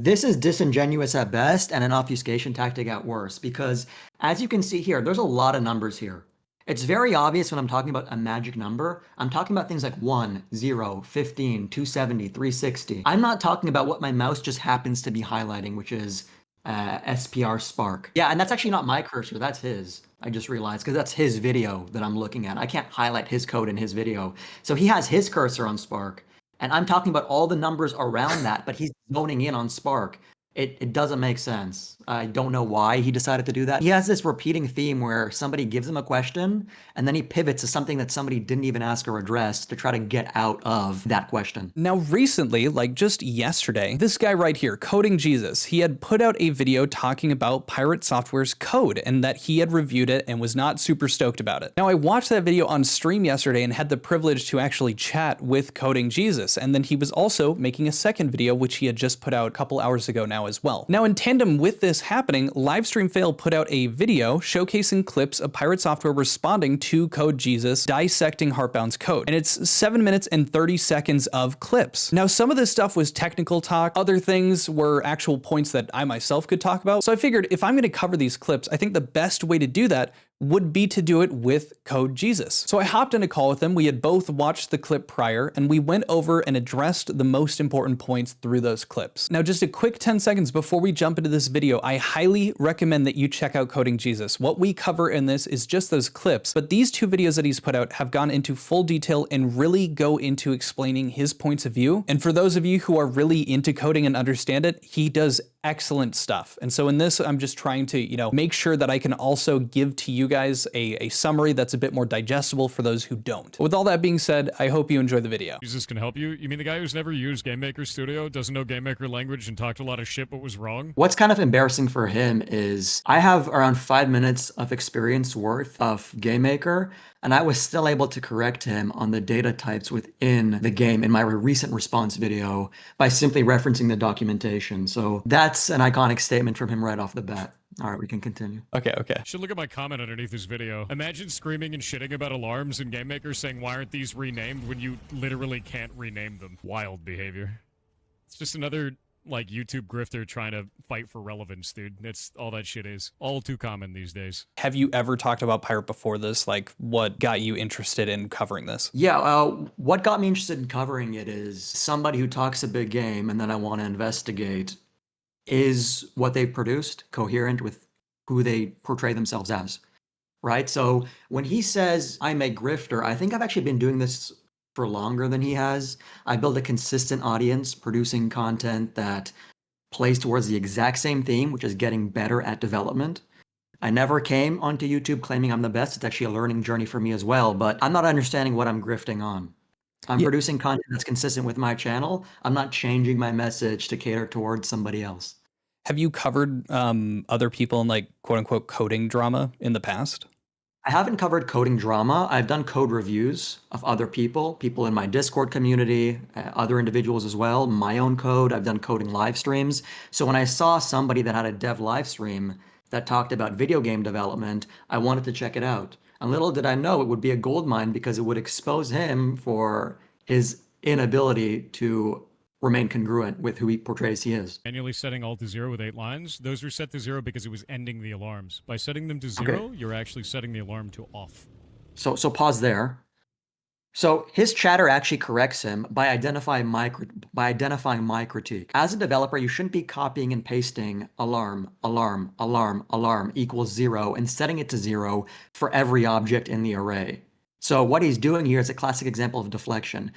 This is disingenuous at best and an obfuscation tactic at worst, because as you can see here, there's a lot of numbers here. It's very obvious when I'm talking about a magic number. I'm talking about things like 1, 0, 15, 270, 360. I'm not talking about what my mouse just happens to be highlighting, which is SPR Spark. Yeah, and that's actually not my cursor, that's his. I just realized, because that's his video that I'm looking at. I can't highlight his code in his video. So he has his cursor on Spark. And I'm talking about all the numbers around that, but he's zoning in on Spark. It doesn't make sense. I don't know why he decided to do that. He has this repeating theme where somebody gives him a question and then he pivots to something that somebody didn't even ask or address to try to get out of that question. Now recently, like just yesterday, this guy right here, Coding Jesus, he had put out a video talking about Pirate Software's code and that he had reviewed it and was not super stoked about it. Now I watched that video on stream yesterday and had the privilege to actually chat with Coding Jesus, and then he was also making a second video which he had just put out a couple hours ago now as well. Now in tandem with this happening, Livestream put out a video showcasing clips of Pirate Software responding to Code Jesus dissecting Heartbound's code, and it's 7 minutes and 30 seconds of clips. Now some of this stuff was technical talk, other things were actual points that I myself could talk about, so I figured if I'm going to cover these clips, I think the best way to do that would be to do it with Code Jesus. So I hopped in a call with him. We had both watched the clip prior and we went over and addressed the most important points through those clips. Now just a quick 10 seconds before we jump into this video, I highly recommend that you check out Coding Jesus. What we cover in this is just those clips, but these two videos that he's put out have gone into full detail and really go into explaining his points of view. And for those of you who are really into coding and understand it, he does excellent stuff. And so in this, I'm just trying to, make sure that I can also give to you guys a summary that's a bit more digestible for those who don't. With all that being said, I hope you enjoy the video. Jesus can help you? You mean the guy who's never used GameMaker Studio, doesn't know GameMaker language, and talked a lot of shit but was wrong? What's kind of embarrassing for him is I have around 5 minutes of experience worth of GameMaker, and I was still able to correct him on the data types within the game in my recent response video by simply referencing the documentation. So that's an iconic statement from him right off the bat. All right, we can continue. Okay. You should look at my comment underneath this video. Imagine screaming and shitting about alarms in GameMaker saying, why aren't these renamed, when you literally can't rename them. Wild behavior. It's just another, YouTube grifter trying to fight for relevance, dude. That's all that shit is. All too common these days. Have you ever talked about Pirate before this? Like, what got you interested in covering this? Yeah, what got me interested in covering it is somebody who talks a big game and then I want to investigate, is what they've produced coherent with who they portray themselves as, right? So when he says, I'm a grifter, I think I've actually been doing this for longer than he has. I build a consistent audience producing content that plays towards the exact same theme, which is getting better at development. I never came onto YouTube claiming I'm the best. It's actually a learning journey for me as well, but I'm not understanding what I'm grifting on. I'm producing content that's consistent with my channel. I'm not changing my message to cater towards somebody else. Have you covered other people in quote unquote coding drama in the past? I haven't covered coding drama. I've done code reviews of other people in my Discord community, other individuals as well, my own code. I've done coding live streams. So when I saw somebody that had a dev live stream that talked about video game development, I wanted to check it out. And little did I know it would be a goldmine because it would expose him for his inability to remain congruent with who he portrays he is. Manually setting all to 0 with 8 lines. Those were set to 0 because it was ending the alarms. By setting them to 0, You're actually setting the alarm to off. So pause there. So his chatter actually corrects him by identifying my critique. As a developer, you shouldn't be copying and pasting alarm, alarm, alarm, alarm equals 0 and setting it to 0 for every object in the array. So what he's doing here is a classic example of deflection.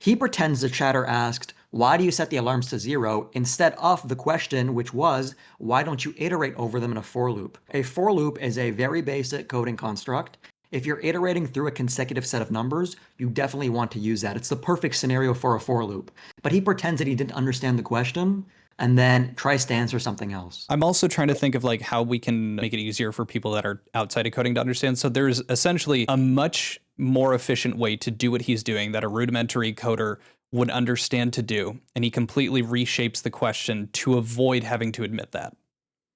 He pretends the chatter asked, why do you set the alarms to 0, instead of the question, which was, why don't you iterate over them in a for loop? A for loop is a very basic coding construct. If you're iterating through a consecutive set of numbers, you definitely want to use that. It's the perfect scenario for a for loop. But he pretends that he didn't understand the question and then tries to answer something else. I'm also trying to think of how we can make it easier for people that are outside of coding to understand. So there's essentially a much more efficient way to do what he's doing that a rudimentary coder would understand to do, and he completely reshapes the question to avoid having to admit that.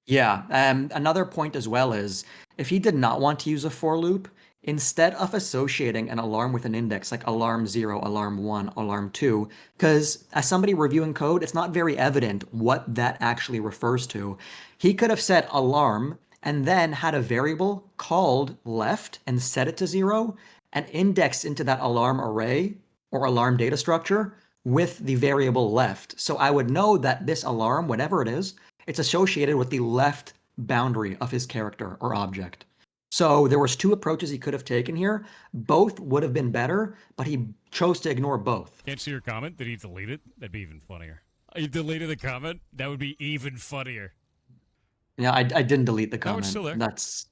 Yeah, another point as well is, if he did not want to use a for loop, instead of associating an alarm with an index like alarm 0, alarm 1, alarm 2, because as somebody reviewing code, it's not very evident what that actually refers to. He could have said alarm and then had a variable called left and set it to 0 and indexed into that alarm array or alarm data structure with the variable left. So I would know that this alarm, whatever it is, it's associated with the left boundary of his character or object. So there was two approaches he could have taken here. Both would have been better, but he chose to ignore both. Can't see your comment. Did he delete it? That'd be even funnier. You deleted the comment? That would be even funnier. Yeah, I didn't delete the No, comment. it's still there. That's,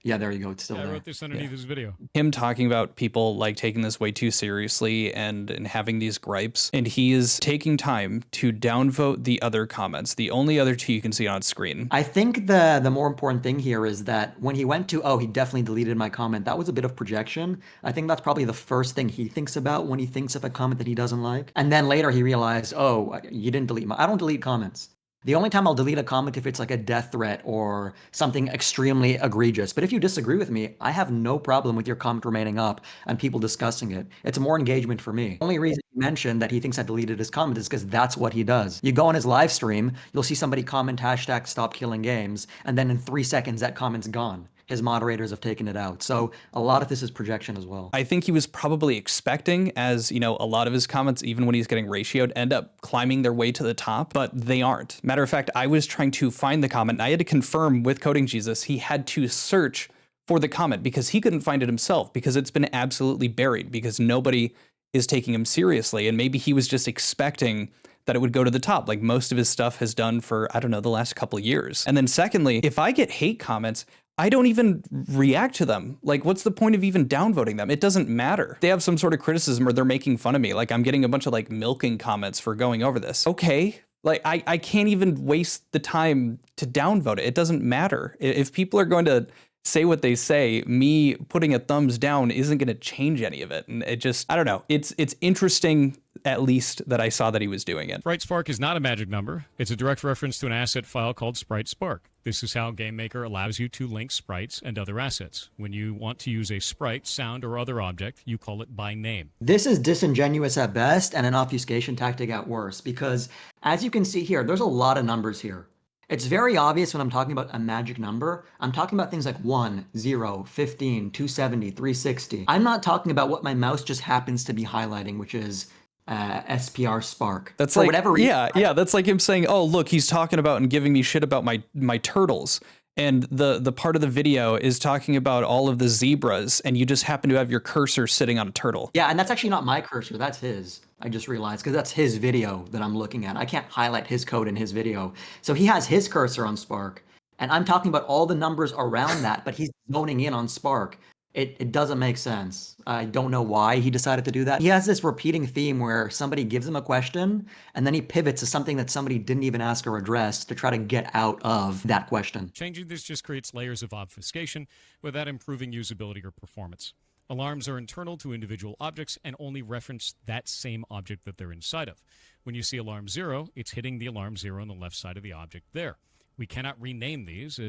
yeah, there you go. It's still Yeah, there. I wrote this underneath his video. Him talking about people like taking this way too seriously and having these gripes, and he is taking time to downvote the other comments, the only other two you can see on screen. I think the more important thing here is that when he went to, oh, he definitely deleted my comment, that was a bit of projection. I think that's probably the first thing he thinks about when he thinks of a comment that he doesn't like. And then later he realized, oh, you didn't delete I don't delete comments. The only time I'll delete a comment if it's like a death threat or something extremely egregious. But if you disagree with me, I have no problem with your comment remaining up and people discussing it. It's more engagement for me. The only reason he mentioned that he thinks I deleted his comment is because that's what he does. You go on his live stream, you'll see somebody comment hashtag stop killing games, and then in 3 seconds that comment's gone. His moderators have taken it out. So a lot of this is projection as well. I think he was probably expecting, as you know, a lot of his comments, even when he's getting ratioed, end up climbing their way to the top, but they aren't. Matter of fact, I was trying to find the comment, and I had to confirm with Coding Jesus, he had to search for the comment because he couldn't find it himself because it's been absolutely buried because nobody is taking him seriously. And maybe he was just expecting that it would go to the top, like most of his stuff has done for, I don't know, the last couple of years. And then secondly, if I get hate comments, I don't even react to them. Like, what's the point of even downvoting them? It doesn't matter. They have some sort of criticism or they're making fun of me. Like, I'm getting a bunch of like milking comments for going over this. Okay. Like, I can't even waste the time to downvote it. It doesn't matter. If people are going to say what they say, me putting a thumbs down isn't going to change any of it. And it just, I don't know. It's interesting, at least, that I saw that he was doing it. Sprite Spark is not a magic number. It's a direct reference to an asset file called Sprite Spark. This is how GameMaker allows you to link sprites and other assets. When you want to use a sprite, sound, or other object, you call it by name. This is disingenuous at best and an obfuscation tactic at worst, because as you can see here, there's a lot of numbers here. It's very obvious when I'm talking about a magic number, I'm talking about things like 1, 0, 15, 270, 360. I'm not talking about what my mouse just happens to be highlighting, which is SPR Spark. That's for like, whatever reason. yeah, that's like him saying, oh, look, he's talking about and giving me shit about my turtles. And the part of the video is talking about all of the zebras, and you just happen to have your cursor sitting on a turtle. Yeah, and that's actually not my cursor, that's his. I just realized, because that's his video that I'm looking at. I can't highlight his code in his video. So he has his cursor on Spark, and I'm talking about all the numbers around that, but he's zoning in on Spark. It doesn't make sense. I don't know why he decided to do that. He has this repeating theme where somebody gives him a question, and then he pivots to something that somebody didn't even ask or address to try to get out of that question. Changing this just creates layers of obfuscation without improving usability or performance. Alarms are internal to individual objects and only reference that same object that they're inside of. When you see alarm 0, it's hitting the alarm 0 on the left side of the object there. We cannot rename these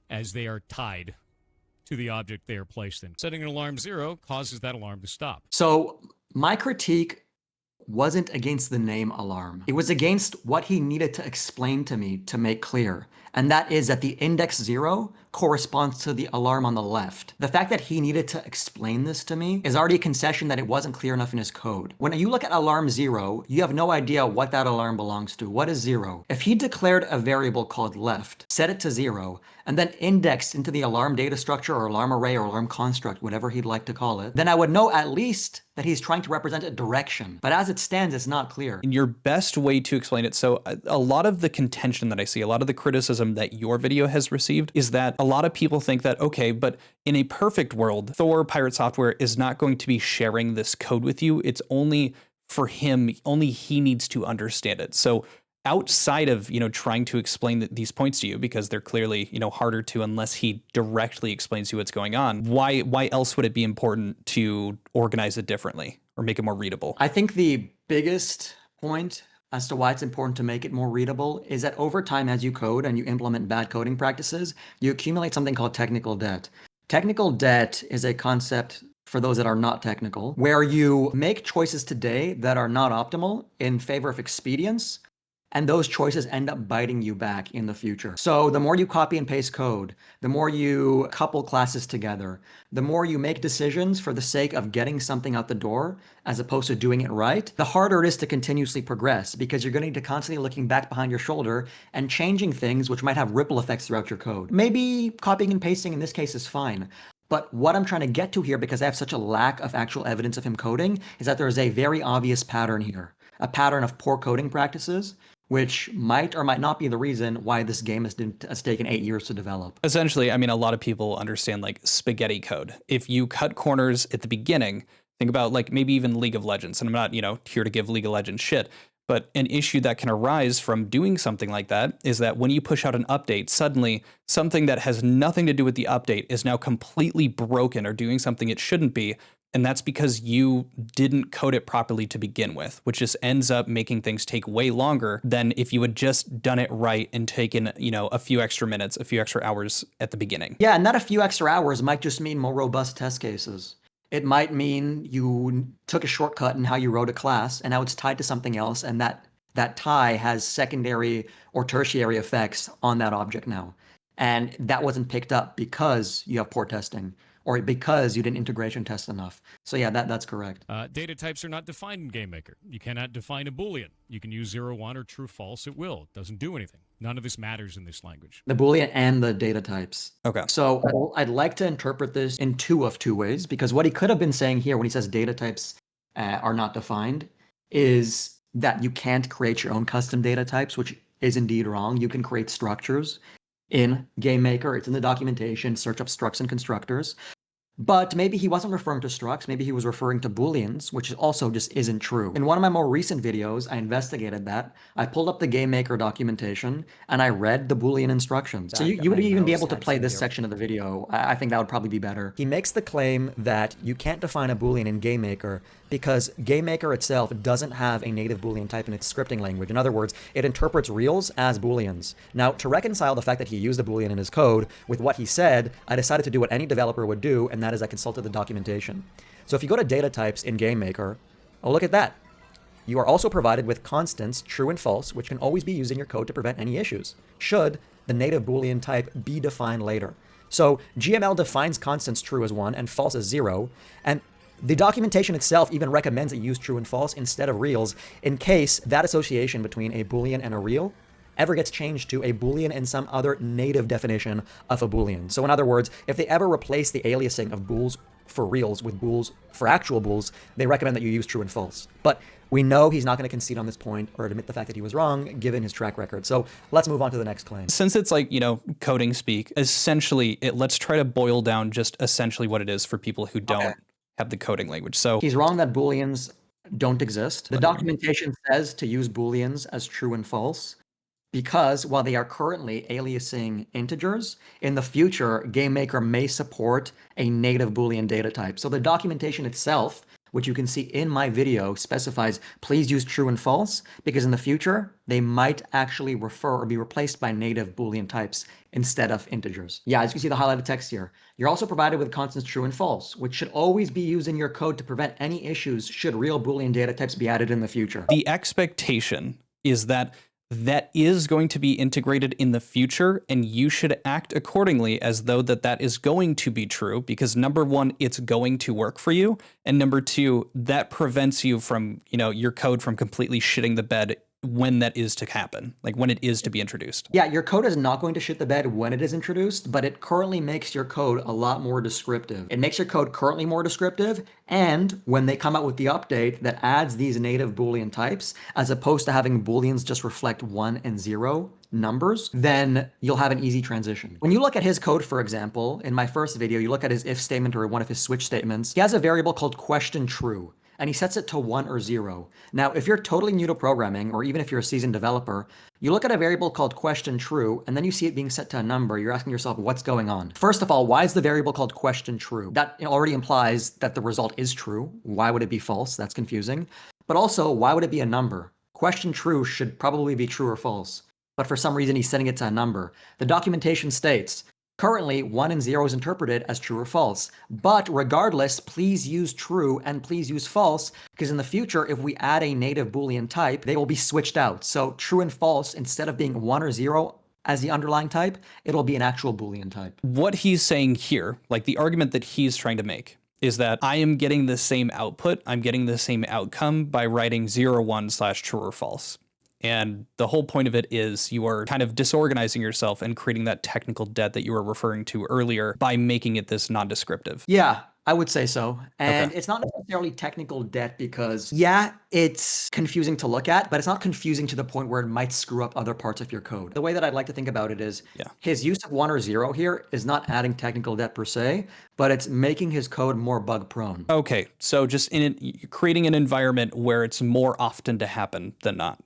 as they are tied to the object they are placed in. Setting an alarm 0 causes that alarm to stop. So my critique wasn't against the name alarm. It was against what he needed to explain to me to make clear. And that is that the index 0 corresponds to the alarm on the left. The fact that he needed to explain this to me is already a concession that it wasn't clear enough in his code. When you look at alarm 0, you have no idea what that alarm belongs to. What is 0? If he declared a variable called left, set it to 0, and then indexed into the alarm data structure or alarm array or alarm construct, whatever he'd like to call it, then I would know at least that he's trying to represent a direction. But as it stands, it's not clear. And your best way to explain it, so a lot of the contention that I see, a lot of the criticism that your video has received is that a lot of people think that, okay, but in a perfect world, Thor Pirate Software is not going to be sharing this code with you. It's only for him, only he needs to understand it. So outside of, trying to explain these points to you, because they're clearly, harder to unless he directly explains to you what's going on, why else would it be important to organize it differently or make it more readable? I think the biggest point as to why it's important to make it more readable is that over time, as you code and you implement bad coding practices, you accumulate something called technical debt. Technical debt is a concept for those that are not technical, where you make choices today that are not optimal in favor of expedience, and those choices end up biting you back in the future. So the more you copy and paste code, the more you couple classes together, the more you make decisions for the sake of getting something out the door, as opposed to doing it right, the harder it is to continuously progress, because you're going to need to constantly looking back behind your shoulder and changing things which might have ripple effects throughout your code. Maybe copying and pasting in this case is fine. But what I'm trying to get to here, because I have such a lack of actual evidence of him coding, is that there is a very obvious pattern here. A pattern of poor coding practices, which might or might not be the reason why this game has taken 8 years to develop. Essentially, I mean, a lot of people understand like spaghetti code. If you cut corners at the beginning, think about like maybe even League of Legends. And I'm not, here to give League of Legends shit, but an issue that can arise from doing something like that is that when you push out an update, suddenly something that has nothing to do with the update is now completely broken or doing something it shouldn't be. And that's because you didn't code it properly to begin with, which just ends up making things take way longer than if you had just done it right and taken, a few extra minutes, a few extra hours at the beginning. Yeah, and that a few extra hours might just mean more robust test cases. It might mean you took a shortcut in how you wrote a class, and now it's tied to something else, and that tie has secondary or tertiary effects on that object now. And that wasn't picked up because you have poor testing, or because you didn't integration test enough. So yeah, that's correct. Data types are not defined in GameMaker. You cannot define a Boolean. You can use 0, 1, or true, false at will. It doesn't do anything. None of this matters in this language. The Boolean and the data types. Okay. So I'd like to interpret this in two ways, because what he could have been saying here when he says data types are not defined is that you can't create your own custom data types, which is indeed wrong. You can create structures in GameMaker. It's in the documentation, search up structs and constructors. But maybe he wasn't referring to structs, maybe he was referring to Booleans, which also just isn't true. In one of my more recent videos, I investigated that. I pulled up the GameMaker documentation, and I read the Boolean instructions. So you would even be able to play this section of the video. I think that would probably be better. He makes the claim that you can't define a Boolean in GameMaker because GameMaker itself doesn't have a native Boolean type in its scripting language. In other words, it interprets reals as Booleans. Now, to reconcile the fact that he used a Boolean in his code with what he said, I decided to do what any developer would do, and that is I consulted the documentation. So if you go to data types in GameMaker, oh, look at that. You are also provided with constants, true and false, which can always be used in your code to prevent any issues, should the native Boolean type be defined later. So GML defines constants true as 1 and false as 0, and the documentation itself even recommends that you use true and false instead of reals in case that association between a Boolean and a real ever gets changed to a Boolean and some other native definition of a Boolean. So in other words, if they ever replace the aliasing of bools for reals with bools for actual bools, they recommend that you use true and false. But we know he's not going to concede on this point or admit the fact that he was wrong, given his track record. So let's move on to the next claim. Since it's like, coding speak, essentially, let's try to boil down just essentially what it is for people who don't have the coding language. So he's wrong that Booleans don't exist. The documentation says to use Booleans as true and false, because while they are currently aliasing integers, in the future, GameMaker may support a native Boolean data type. So the documentation itself, which you can see in my video, specifies please use true and false, because in the future, they might actually refer or be replaced by native Boolean types instead of integers. Yeah, as you can see the highlighted text here. You're also provided with constants true and false, which should always be used in your code to prevent any issues should real Boolean data types be added in the future. The expectation is that is going to be integrated in the future, and you should act accordingly as though that is going to be true, because number one, it's going to work for you, and number two, that prevents you from, your code from completely shitting the bed when that is to happen, like when it is to be introduced. Yeah, your code is not going to shit the bed when it is introduced, but it currently makes your code a lot more descriptive. It makes your code currently more descriptive, and when they come out with the update that adds these native Boolean types, as opposed to having Booleans just reflect 1 and 0 numbers, then you'll have an easy transition. When you look at his code, for example, in my first video, you look at his if statement or one of his switch statements, he has a variable called question true, and he sets it to 1 or 0. Now, if you're totally new to programming, or even if you're a seasoned developer, you look at a variable called question true, and then you see it being set to a number, you're asking yourself, what's going on? First of all, why is the variable called question true? That already implies that the result is true. Why would it be false? That's confusing. But also, why would it be a number? Question true should probably be true or false, but for some reason he's setting it to a number. The documentation states, Currently, 1 and 0 is interpreted as true or false. But regardless, please use true and please use false, because in the future, if we add a native Boolean type, they will be switched out. So true and false, instead of being 1 or 0 as the underlying type, it'll be an actual Boolean type. What he's saying here, like the argument that he's trying to make, is that I am getting the same output, I'm getting the same outcome by writing 0, 1/true or false. And the whole point of it is you are kind of disorganizing yourself and creating that technical debt that you were referring to earlier by making it this non-descriptive. Yeah, I would say so. And Okay. it's not necessarily technical debt because, yeah, it's confusing to look at, but it's not confusing to the point where it might screw up other parts of your code. The way that I'd like to think about it is his use of 1 or 0 here is not adding technical debt per se, but it's making his code more bug prone. Okay, so just creating an environment where it's more often to happen than not.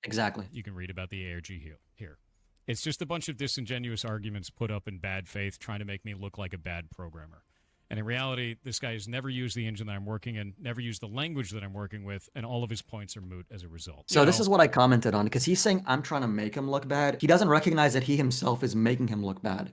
Exactly. You can read about the ARG here. It's just a bunch of disingenuous arguments put up in bad faith trying to make me look like a bad programmer. And in reality, this guy has never used the engine that I'm working in, never used the language that I'm working with, and all of his points are moot as a result. So this is what I commented on, because he's saying I'm trying to make him look bad. He doesn't recognize that he himself is making him look bad.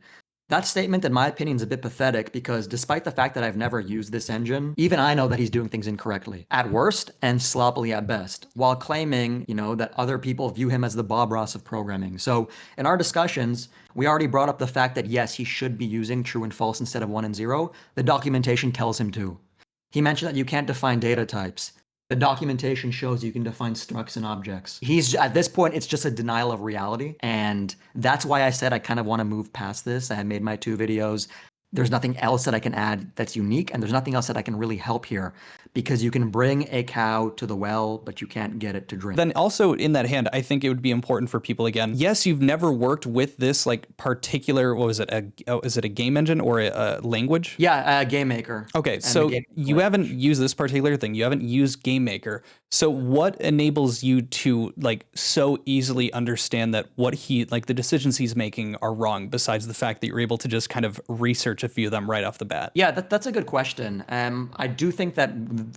That statement, in my opinion, is a bit pathetic because despite the fact that I've never used this engine, even I know that he's doing things incorrectly at worst and sloppily at best, while claiming, that other people view him as the Bob Ross of programming. So in our discussions, we already brought up the fact that yes, he should be using true and false instead of 1 and 0. The documentation tells him to. He mentioned that you can't define data types. The documentation shows you can define structs and objects. At this point, it's just a denial of reality. And that's why I said I kind of want to move past this. I made my 2 videos. There's nothing else that I can add that's unique, and there's nothing else that I can really help here because you can bring a cow to the well, but you can't get it to drink. Then also in that hand, I think it would be important for people again. Yes, you've never worked with this particular, what was it? Is it a game engine or a language? Yeah, GameMaker. Okay, so you haven't used this particular thing. You haven't used GameMaker. So what enables you to so easily understand that the decisions he's making are wrong, besides the fact that you're able to just kind of research a few of them right off the bat? Yeah, that's a good question. I do think that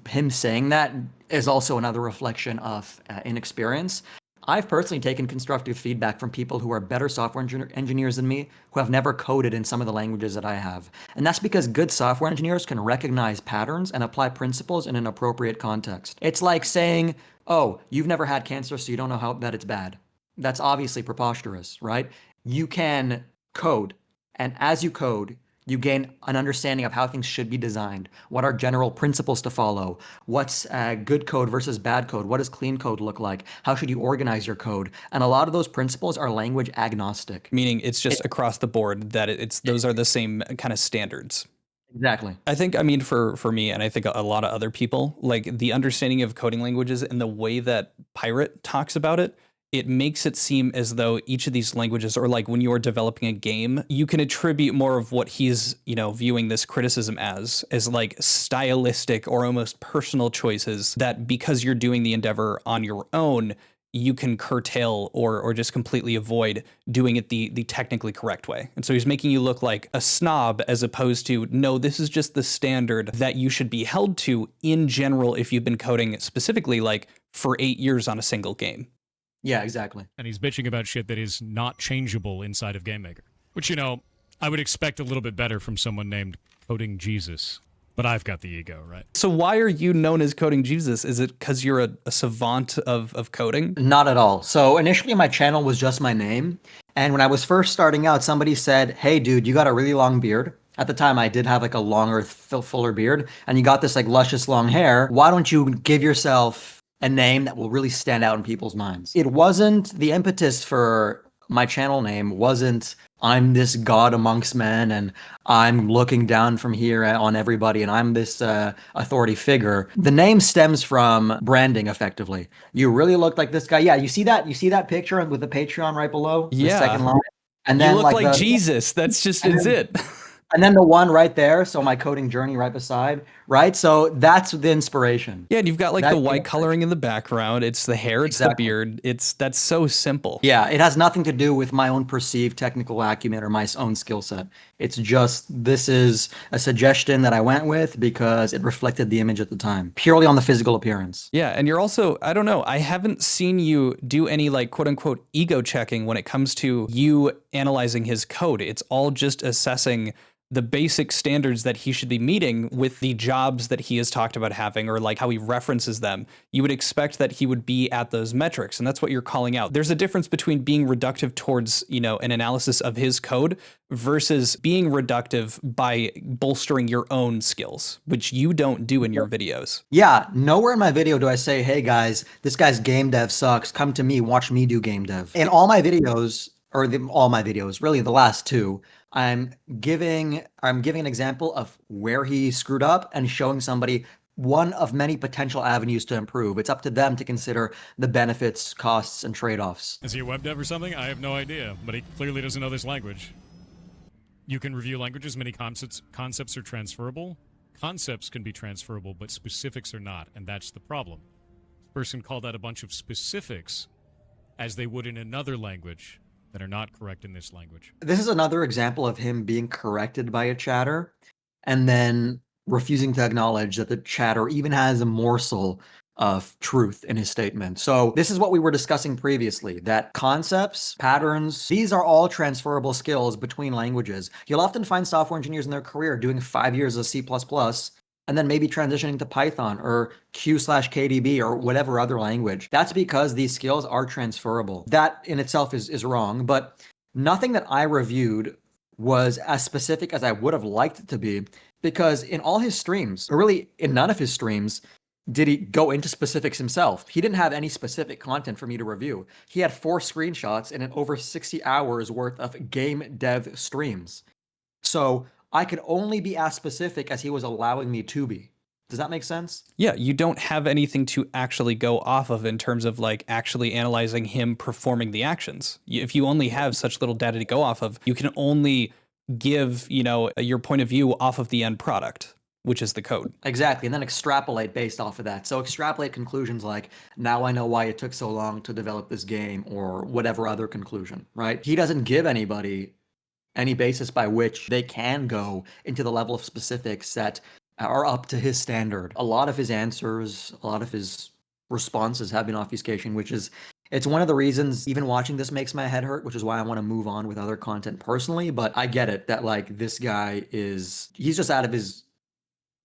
him saying that is also another reflection of inexperience. I've personally taken constructive feedback from people who are better software engineers than me, who have never coded in some of the languages that I have. And that's because good software engineers can recognize patterns and apply principles in an appropriate context. It's like saying, oh, you've never had cancer, so you don't know that it's bad. That's obviously preposterous, right? You can code, and as you code, you gain an understanding of how things should be designed. What are general principles to follow? What's good code versus bad code? What does clean code look like? How should you organize your code? And a lot of those principles are language agnostic. Meaning it's just across the board that those are the same kind of standards. Exactly. I think, for me, and I think a lot of other people, the understanding of coding languages and the way that Pirate talks about it, it makes it seem as though each of these languages, or when you're developing a game, you can attribute more of what he's, viewing this criticism as stylistic or almost personal choices that because you're doing the endeavor on your own, you can curtail or just completely avoid doing it the technically correct way. And so he's making you look like a snob as opposed to, no, this is just the standard that you should be held to in general if you've been coding specifically for 8 years on a single game. Yeah, exactly. And he's bitching about shit that is not changeable inside of GameMaker. Which, I would expect a little bit better from someone named Coding Jesus. But I've got the ego, right? So why are you known as Coding Jesus? Is it because you're a savant of coding? Not at all. So initially my channel was just my name. And when I was first starting out, somebody said, hey, dude, you got a really long beard. At the time, I did have a longer, fuller beard. And you got this luscious long hair. Why don't you give yourself a name that will really stand out in people's minds? It wasn't, the impetus for my channel name wasn't I'm this god amongst men and I'm looking down from here on everybody and I'm this authority figure. The name stems from branding effectively. You really look like this guy. Yeah, you see that picture with the Patreon right below? Yeah. The second line? And then you look like Jesus. That's it. And then the one right there, so my coding journey right beside, right? So that's the inspiration. Yeah, and you've got like That's the the white inspiration. coloring in the background. It's the hair, it's the Exactly. beard. That's so simple. Yeah, it has nothing to do with my own perceived technical acumen or my own skill set. It's just this is a suggestion that I went with because it reflected the image at the time, purely on the physical appearance. Yeah, and you're also, I don't know, I haven't seen you do any like quote unquote ego checking when it comes to you analyzing his code. It's all just assessing the basic standards that he should be meeting with the jobs that he has talked about having or like how he references them. You would expect that he would be at those metrics, and that's what you're calling out. There's a difference between being reductive towards, an analysis of his code versus being reductive by bolstering your own skills, which you don't do in your videos. Yeah, nowhere in my video do I say, hey guys, this guy's game dev sucks. Come to me, watch me do game dev. In all my videos, or all my videos, really the last two, I'm giving an example of where he screwed up and showing somebody one of many potential avenues to improve. It's up to them to consider the benefits, costs, and trade-offs. Is he a web dev or something? I have no idea, but he clearly doesn't know this language. You can review languages, many concepts are transferable. Concepts can be transferable, but specifics are not, and that's the problem. This person called out a bunch of specifics as they would in another language that are not correct in this language. This is another example of him being corrected by a chatter and then refusing to acknowledge that the chatter even has a morsel of truth in his statement. So this is what we were discussing previously, that concepts, patterns, these are all transferable skills between languages. You'll often find software engineers in their career doing 5 years of C++ and then maybe transitioning to Python or Q/KDB or whatever other language. That's because these skills are transferable. That in itself is wrong, but nothing that I reviewed was as specific as I would have liked it to be, because in all his streams, or really in none of his streams, did he go into specifics himself. He didn't have any specific content for me to review. He had 4 screenshots and over 60 hours worth of game dev streams. So I could only be as specific as he was allowing me to be. Does that make sense? Yeah, you don't have anything to actually go off of in terms of like actually analyzing him performing the actions. If you only have such little data to go off of, you can only give, your point of view off of the end product, which is the code. Exactly, and then extrapolate based off of that. So extrapolate conclusions like, now I know why it took so long to develop this game, or whatever other conclusion, right? He doesn't give anybody any basis by which they can go into the level of specifics that are up to his standard. A lot of his answers, a lot of his responses have been obfuscation, which is, it's one of the reasons even watching this makes my head hurt, which is why I want to move on with other content personally. But I get it that like this guy he's just out of his,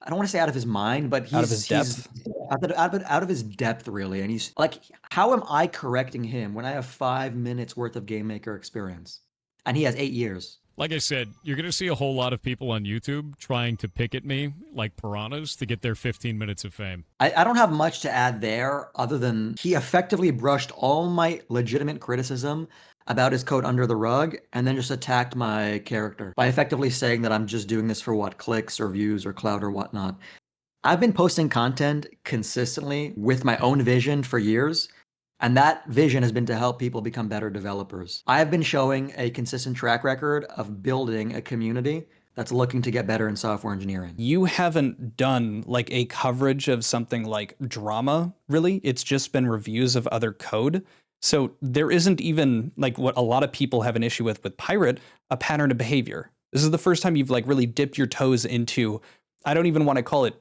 I don't want to say out of his mind, but Out of his depth? out of his depth, really. And he's like, how am I correcting him when I have 5 minutes worth of GameMaker experience? And he has 8 years. Like I said, you're going to see a whole lot of people on YouTube trying to pick at me like piranhas to get their 15 minutes of fame. I don't have much to add there other than he effectively brushed all my legitimate criticism about his code under the rug and then just attacked my character by effectively saying that I'm just doing this for what, clicks or views or clout or whatnot. I've been posting content consistently with my own vision for years, and that vision has been to help people become better developers. I have been showing a consistent track record of building a community that's looking to get better in software engineering. You haven't done like a coverage of something like drama, really. It's just been reviews of other code. So there isn't even like what a lot of people have an issue with Pirate, a pattern of behavior. This is the first time you've like really dipped your toes into, I don't even want to call it,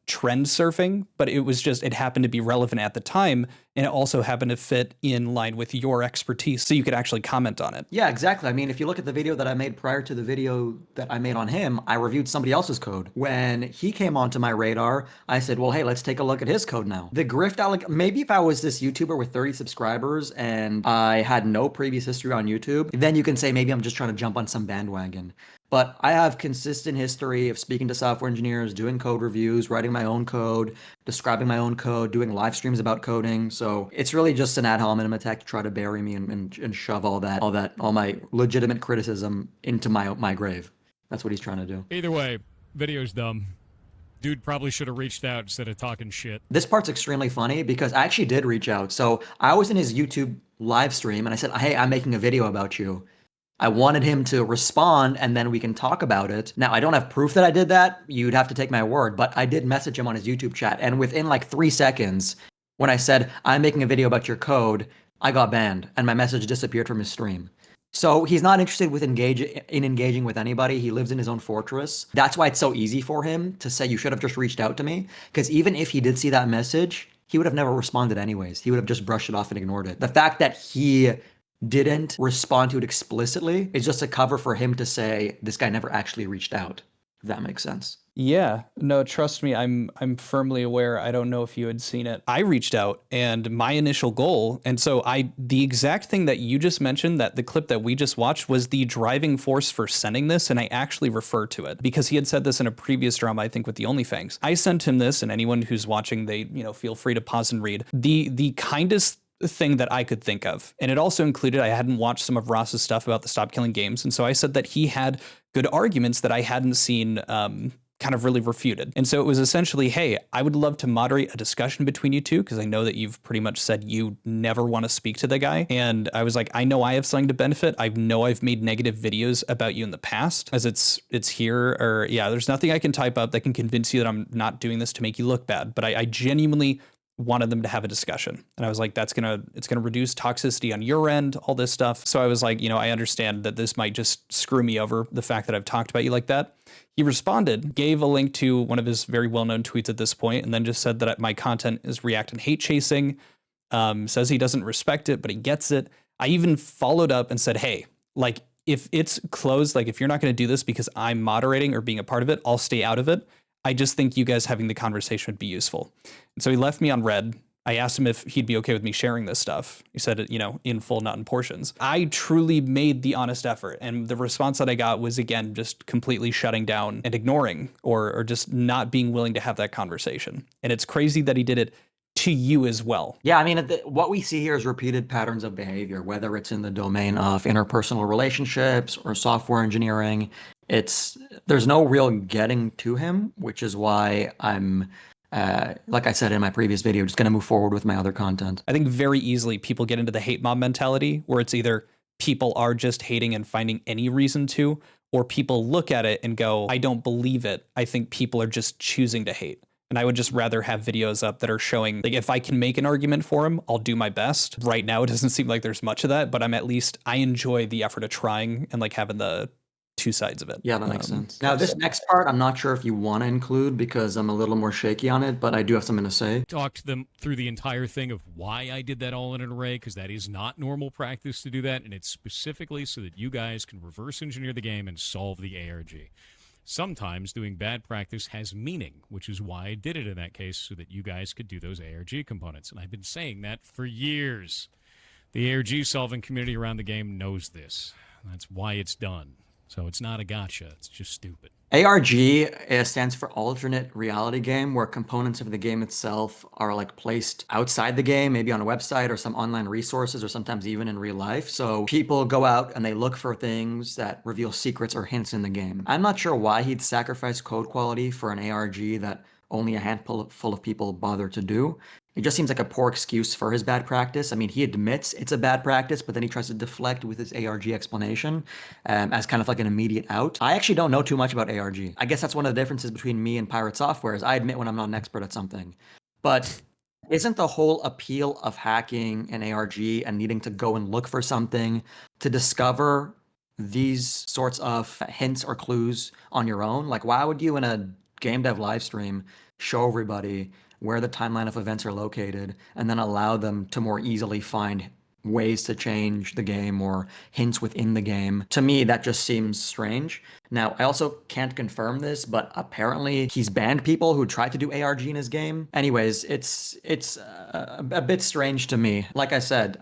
trend surfing, but it happened to be relevant at the time. And it also happened to fit in line with your expertise so you could actually comment on it. Yeah, exactly. I mean, if you look at the video that I made prior to the video that I made on him, I reviewed somebody else's code. When he came onto my radar, I said, well, hey, let's take a look at his code now. The grift, maybe if I was this YouTuber with 30 subscribers and I had no previous history on YouTube, then you can say maybe I'm just trying to jump on some bandwagon. But I have consistent history of speaking to software engineers, doing code reviews, writing my own code, describing my own code, doing live streams about coding. So it's really just an ad hominem attack to try to bury me and shove all my legitimate criticism into my grave. That's what he's trying to do. Either way, video's dumb. Dude probably should have reached out instead of talking shit. This part's extremely funny because I actually did reach out. So I was in his YouTube live stream and I said, hey, I'm making a video about you. I wanted him to respond and then we can talk about it. Now, I don't have proof that I did that. You'd have to take my word, but I did message him on his YouTube chat. And within like 3 seconds, when I said, I'm making a video about your code, I got banned and my message disappeared from his stream. So he's not interested in engaging with anybody. He lives in his own fortress. That's why it's so easy for him to say you should have just reached out to me. Because even if he did see that message, he would have never responded anyways. He would have just brushed it off and ignored it. The fact that he didn't respond to it explicitly is just a cover for him to say this guy never actually reached out, if that makes sense. Yeah, no, trust me, I'm firmly aware. I don't know if you had seen it. I reached out and my initial goal, and so the exact thing that you just mentioned, that the clip that we just watched was the driving force for sending this, and I actually referred to it because he had said this in a previous drama, I think with the OnlyFangs. I sent him this, and anyone who's watching, they, feel free to pause and read. The kindest thing that I could think of. And it also included, I hadn't watched some of Ross's stuff about the Stop Killing Games. And so I said that he had good arguments that I hadn't seen kind of really refuted. And so it was essentially, hey, I would love to moderate a discussion between you two, because I know that you've pretty much said you never want to speak to the guy. And I was like, I know I have something to benefit. I know I've made negative videos about you in the past, as it's here, or yeah, there's nothing I can type up that can convince you that I'm not doing this to make you look bad. But I genuinely wanted them to have a discussion. And I was like, it's gonna reduce toxicity on your end, all this stuff. So I was like, I understand that this might just screw me over, the fact that I've talked about you like that. He responded, gave a link to one of his very well-known tweets at this point, and then just said that my content is react and hate chasing, says he doesn't respect it, but he gets it. I even followed up and said, hey, like, if it's closed, like if you're not going to do this because I'm moderating or being a part of it, I'll stay out of it. I just think you guys having the conversation would be useful. And so he left me on red. I asked him if he'd be okay with me sharing this stuff. He said, in full, not in portions. I truly made the honest effort. And the response that I got was, again, just completely shutting down and ignoring, or just not being willing to have that conversation. And it's crazy that he did it to you as well. Yeah, I mean, what we see here is repeated patterns of behavior, whether it's in the domain of interpersonal relationships or software engineering. There's no real getting to him, which is why I'm, like I said in my previous video, just going to move forward with my other content. I think very easily people get into the hate mob mentality, where it's either people are just hating and finding any reason to, or people look at it and go, I don't believe it. I think people are just choosing to hate. And I would just rather have videos up that are showing, like, if I can make an argument for him, I'll do my best. Right now, it doesn't seem like there's much of that, but I enjoy the effort of trying and like having the two sides of it. Yeah, that makes sense. Now, this next part, I'm not sure if you want to include because I'm a little more shaky on it, but I do have something to say. Talked them through the entire thing of why I did that all in an array, because that is not normal practice to do that, and it's specifically so that you guys can reverse engineer the game and solve the ARG. Sometimes doing bad practice has meaning, which is why I did it in that case, so that you guys could do those ARG components. And I've been saying that for years. The ARG solving community around the game knows this. That's why it's done. So it's not a gotcha. It's just stupid. ARG stands for alternate reality game, where components of the game itself are like placed outside the game, maybe on a website or some online resources, or sometimes even in real life. So people go out and they look for things that reveal secrets or hints in the game. I'm not sure why he'd sacrifice code quality for an ARG that only a handful of people bother to do. It just seems like a poor excuse for his bad practice. I mean, he admits it's a bad practice, but then he tries to deflect with his ARG explanation as kind of like an immediate out. I actually don't know too much about ARG. I guess that's one of the differences between me and Pirate Software is I admit when I'm not an expert at something. But isn't the whole appeal of hacking an ARG and needing to go and look for something to discover these sorts of hints or clues on your own? Like, why would you in a game dev live stream show everybody where the timeline of events are located, and then allow them to more easily find ways to change the game or hints within the game? To me, that just seems strange. Now, I also can't confirm this, but apparently he's banned people who tried to do ARG in his game. Anyways, it's a bit strange to me. Like I said,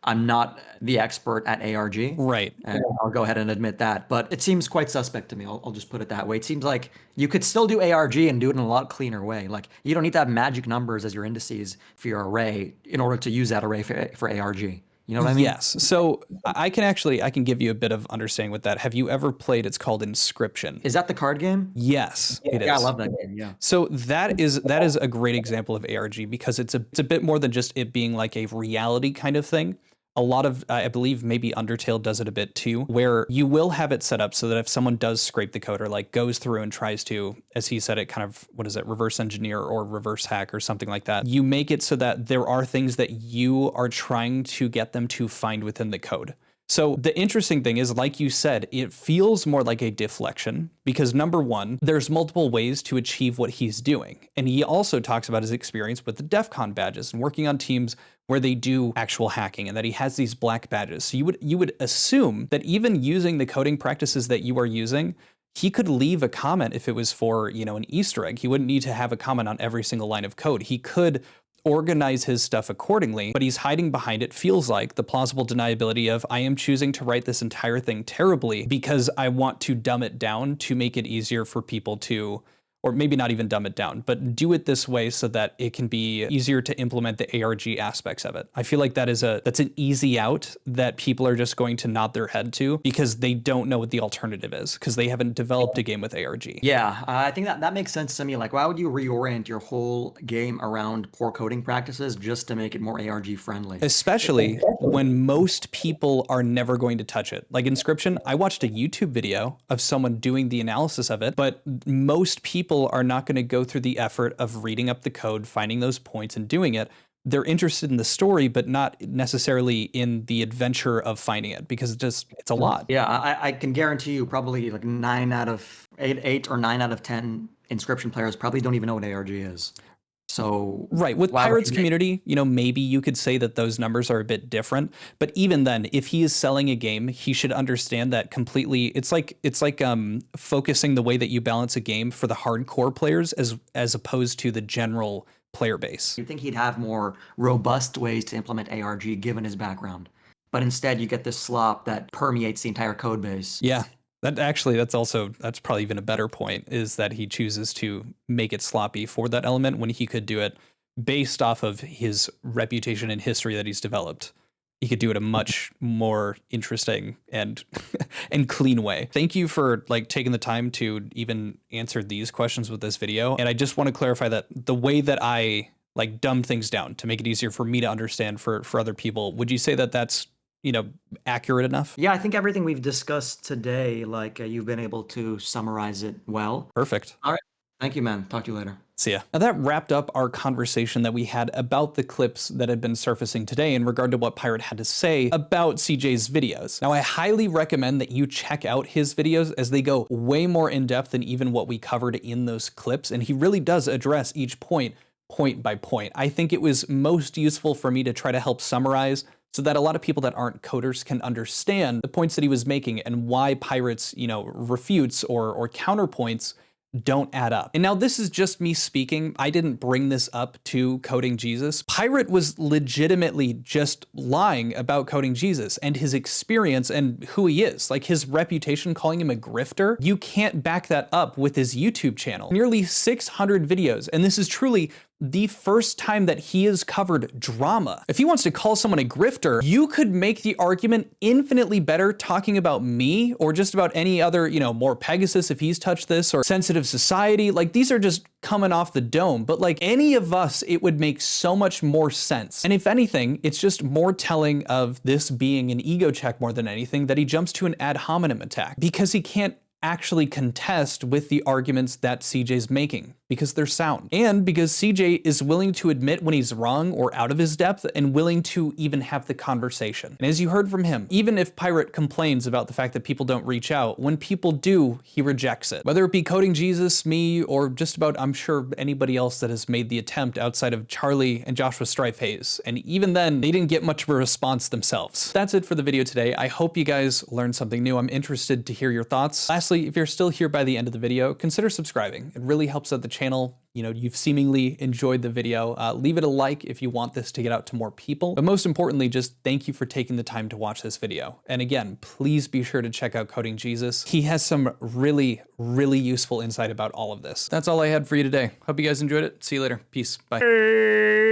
I'm not the expert at ARG. Right. And I'll go ahead and admit that. But it seems quite suspect to me. I'll just put it that way. It seems like you could still do ARG and do it in a lot cleaner way. Like, you don't need to have magic numbers as your indices for your array in order to use that array for ARG. You know what I mean? Yes. So I can give you a bit of understanding with that. Have you ever played, it's called Inscription? Is that the card game? Yes, it is. Yeah, I love that game, yeah. So that is a great example of ARG, because it's a bit more than just it being like a reality kind of thing. A lot of, I believe maybe Undertale does it a bit too, where you will have it set up so that if someone does scrape the code or like goes through and tries to, as he said, it kind of, what is it, reverse engineer or reverse hack or something like that, you make it so that there are things that you are trying to get them to find within the code. So the interesting thing is, like you said, it feels more like a deflection because number one, there's multiple ways to achieve what he's doing. And he also talks about his experience with the DEF CON badges and working on teams where they do actual hacking and that he has these black badges. So you would assume that even using the coding practices that you are using, he could leave a comment if it was for, you know, an Easter egg. He wouldn't need to have a comment on every single line of code. He could organize his stuff accordingly, but he's hiding behind it, feels like, the plausible deniability of, I am choosing to write this entire thing terribly because I want to dumb it down to make it easier for people to, or maybe not even dumb it down, but do it this way so that it can be easier to implement the ARG aspects of it. I feel like that's an easy out that people are just going to nod their head to because they don't know what the alternative is because they haven't developed a game with ARG. Yeah, I think that makes sense to me. Like, why would you reorient your whole game around poor coding practices just to make it more ARG friendly? Especially when most people are never going to touch it. Like Inscription, I watched a YouTube video of someone doing the analysis of it, but most people are not going to go through the effort of reading up the code, finding those points and doing it. They're interested in the story, but not necessarily in the adventure of finding it because it's a lot. Yeah, I can guarantee you probably like 8 or 9 out of 10 Inscription players probably don't even know what ARG is. So right, with why would Pirates you community, you know, maybe you could say that those numbers are a bit different, but even then, if he is selling a game, he should understand that completely. It's like focusing the way that you balance a game for the hardcore players as opposed to the general player base. You think he'd have more robust ways to implement ARG given his background, but instead you get this slop that permeates the entire code base. Yeah. That's probably even a better point, is that he chooses to make it sloppy for that element when he could do it based off of his reputation and history that he's developed. He could do it a much more interesting and and clean way. Thank you for like taking the time to even answer these questions with this video. And I just want to clarify that the way that I like dumb things down to make it easier for me to understand for other people, would you say that that's, you know, accurate enough? Yeah, I think everything we've discussed today, like you've been able to summarize it well. Perfect. All right. Thank you, man. Talk to you later. See ya. Now that wrapped up our conversation that we had about the clips that had been surfacing today in regard to what Pirate had to say about CJ's videos. Now I highly recommend that you check out his videos as they go way more in depth than even what we covered in those clips. And he really does address each point by point. I think it was most useful for me to try to help summarize so that a lot of people that aren't coders can understand the points that he was making and why Pirate's, you know, refutes or counterpoints don't add up. And now this is just me speaking. I didn't bring this up to Coding Jesus. Pirate was legitimately just lying about Coding Jesus and his experience and who he is. Like his reputation, calling him a grifter. You can't back that up with his YouTube channel. Nearly 600 videos. And this is truly the first time that he has covered drama. If he wants to call someone a grifter, you could make the argument infinitely better talking about me or just about any other, you know, more Pegasus if he's touched this, or Sensitive Society. Like these are just coming off the dome, but like any of us, it would make so much more sense. And if anything, it's just more telling of this being an ego check more than anything that he jumps to an ad hominem attack because he can't actually contest with the arguments that CJ's making because they're sound, and because CJ is willing to admit when he's wrong or out of his depth and willing to even have the conversation. And as you heard from him, even if Pirate complains about the fact that people don't reach out, when people do, he rejects it. Whether it be Coding Jesus, me, or just about, I'm sure, anybody else that has made the attempt outside of Charlie and Joshua Strife Hayes. And even then, they didn't get much of a response themselves. That's it for the video today. I hope you guys learned something new. I'm interested to hear your thoughts. Lastly, if you're still here by the end of the video, consider subscribing. It really helps out the channel. You know, you've seemingly enjoyed the video. Leave it a like if you want this to get out to more people. But most importantly, just thank you for taking the time to watch this video. And again, please be sure to check out Coding Jesus. He has some really, really useful insight about all of this. That's all I had for you today. Hope you guys enjoyed it. See you later. Peace. Bye.